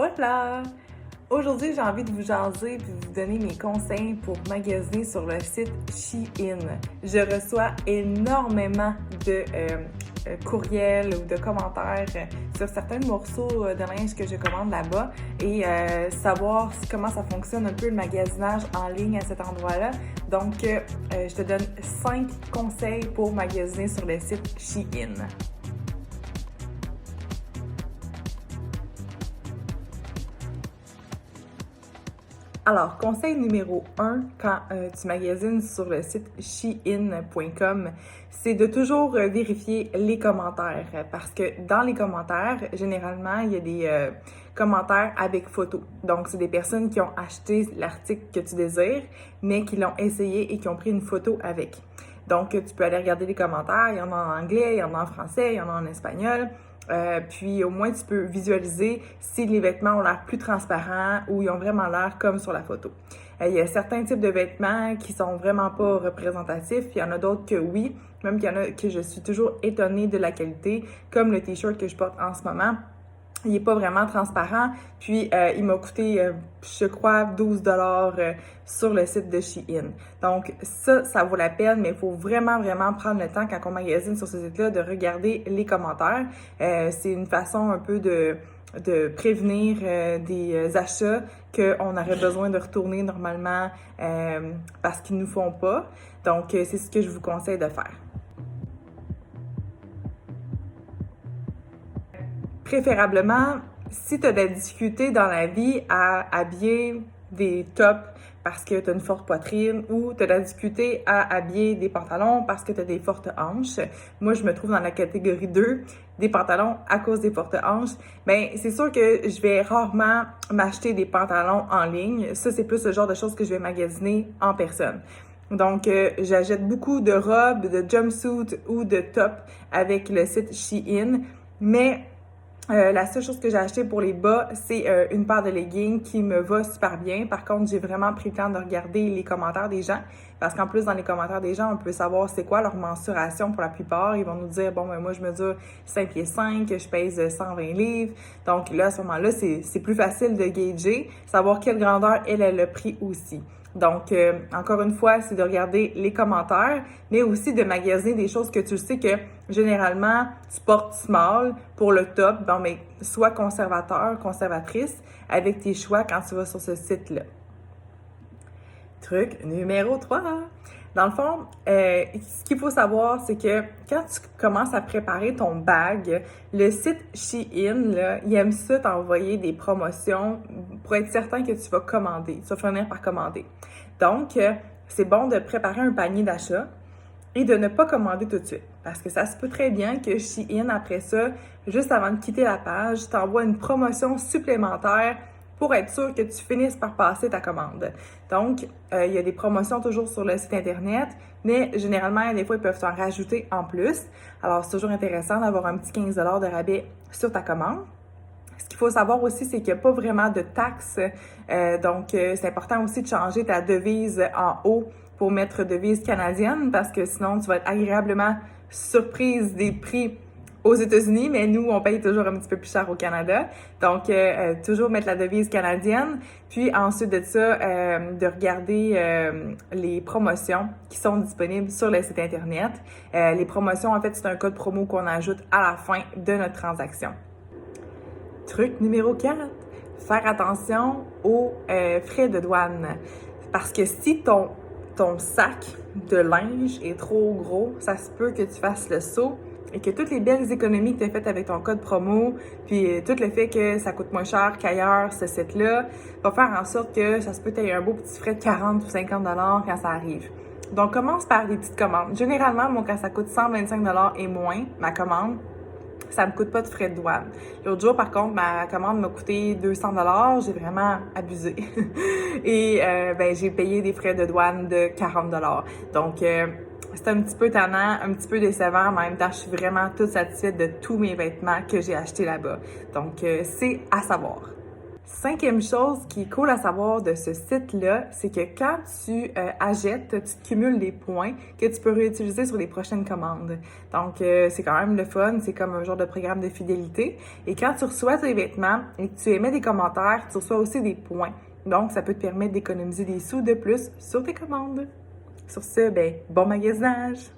Hola! Aujourd'hui, j'ai envie de vous jaser et vous donner mes conseils pour magasiner sur le site Shein. Je reçois énormément de courriels ou de commentaires sur certains morceaux de linge que je commande là-bas et savoir comment ça fonctionne un peu le magasinage en ligne à cet endroit-là. Donc, je te donne 5 conseils pour magasiner sur le site Shein. Alors, conseil numéro 1 quand tu magasines sur le site shein.com, c'est de toujours vérifier les commentaires parce que dans les commentaires, généralement, il y a des commentaires avec photo. Donc, c'est des personnes qui ont acheté l'article que tu désires, mais qui l'ont essayé et qui ont pris une photo avec. Donc, tu peux aller regarder les commentaires, il y en a en anglais, il y en a en français, il y en a en espagnol. Puis au moins, tu peux visualiser si les vêtements ont l'air plus transparents ou ils ont vraiment l'air comme sur la photo. Il y a certains types de vêtements qui sont vraiment pas représentatifs, puis il y en a d'autres que oui, même qu'il y en a que je suis toujours étonnée de la qualité, comme le t-shirt que je porte en ce moment. Il est pas vraiment transparent, puis il m'a coûté, je crois, 12 $ sur le site de Shein. Donc ça vaut la peine, mais il faut vraiment prendre le temps quand on magasine sur ce site-là de regarder les commentaires. C'est une façon un peu de prévenir des achats qu'on aurait besoin de retourner normalement parce qu'ils nous font pas. Donc c'est ce que je vous conseille de faire. Préférablement, si tu as de la difficulté dans la vie à habiller des tops parce que tu as une forte poitrine ou tu as de la difficulté à habiller des pantalons parce que tu as des fortes hanches, moi je me trouve dans la catégorie 2, des pantalons à cause des fortes hanches, bien c'est sûr que je vais rarement m'acheter des pantalons en ligne. Ça, c'est plus le genre de choses que je vais magasiner en personne. Donc, j'achète beaucoup de robes, de jumpsuits ou de tops avec le site Shein, mais la seule chose que j'ai acheté pour les bas, c'est une paire de leggings qui me va super bien. Par contre, j'ai vraiment pris le temps de regarder les commentaires des gens parce qu'en plus, dans les commentaires des gens, on peut savoir c'est quoi leur mensuration pour la plupart. Ils vont nous dire, bon, ben moi, je mesure 5 pieds 5, je pèse 120 livres. Donc là, à ce moment-là, c'est plus facile de gager, savoir quelle grandeur elle a le prix aussi. Donc, encore une fois, c'est de regarder les commentaires, mais aussi de magasiner des choses que tu sais que généralement, tu portes small pour le top. Bon, mais sois conservateur, conservatrice avec tes choix quand tu vas sur ce site-là. Truc numéro 3. Dans le fond, ce qu'il faut savoir, c'est que quand tu commences à préparer ton bag, le site Shein, là, il aime ça t'envoyer des promotions pour être certain que tu vas commander. Tu vas finir par commander. Donc, c'est bon de préparer un panier d'achat et de ne pas commander tout de suite. Parce que ça se peut très bien que Shein, après ça, juste avant de quitter la page, t'envoie une promotion supplémentaire pour être sûr que tu finisses par passer ta commande. Donc, il y a des promotions toujours sur le site Internet, mais généralement, des fois, ils peuvent t'en rajouter en plus. Alors, c'est toujours intéressant d'avoir un petit 15 $ de rabais sur ta commande. Ce qu'il faut savoir aussi, c'est qu'il n'y a pas vraiment de taxes. Donc, c'est important aussi de changer ta devise en haut pour mettre devise canadienne parce que sinon, tu vas être agréablement surprise des prix aux États-Unis, mais nous, on paye toujours un petit peu plus cher au Canada. Donc, toujours mettre la devise canadienne. Puis ensuite de ça, de regarder les promotions qui sont disponibles sur le site Internet. Les promotions, en fait, c'est un code promo qu'on ajoute à la fin de notre transaction. Truc numéro 4, faire attention aux frais de douane. Parce que si ton sac de linge est trop gros, ça se peut que tu fasses le saut et que toutes les belles économies que tu as faites avec ton code promo, puis tout le fait que ça coûte moins cher qu'ailleurs, ce site-là, va faire en sorte que ça se peut que tu aies un beau petit frais de 40 ou 50 $ quand ça arrive. Donc, commence par des petites commandes. Généralement, moi, quand ça coûte 125 $ et moins, ma commande, ça me coûte pas de frais de douane. L'autre jour, par contre, ma commande m'a coûté 200 $. J'ai vraiment abusé. Et j'ai payé des frais de douane de 40 $. Donc, c'est un petit peu tannant, un petit peu décevant, mais en même temps, je suis vraiment toute satisfaite de tous mes vêtements que j'ai achetés là-bas. Donc, c'est à savoir. Cinquième chose qui est cool à savoir de ce site-là, c'est que quand tu achètes, tu te cumules des points que tu peux réutiliser sur les prochaines commandes. Donc, c'est quand même le fun, c'est comme un genre de programme de fidélité. Et quand tu reçois tes vêtements et que tu émets des commentaires, tu reçois aussi des points. Donc, ça peut te permettre d'économiser des sous de plus sur tes commandes. Sur ce, ben, bon magasinage!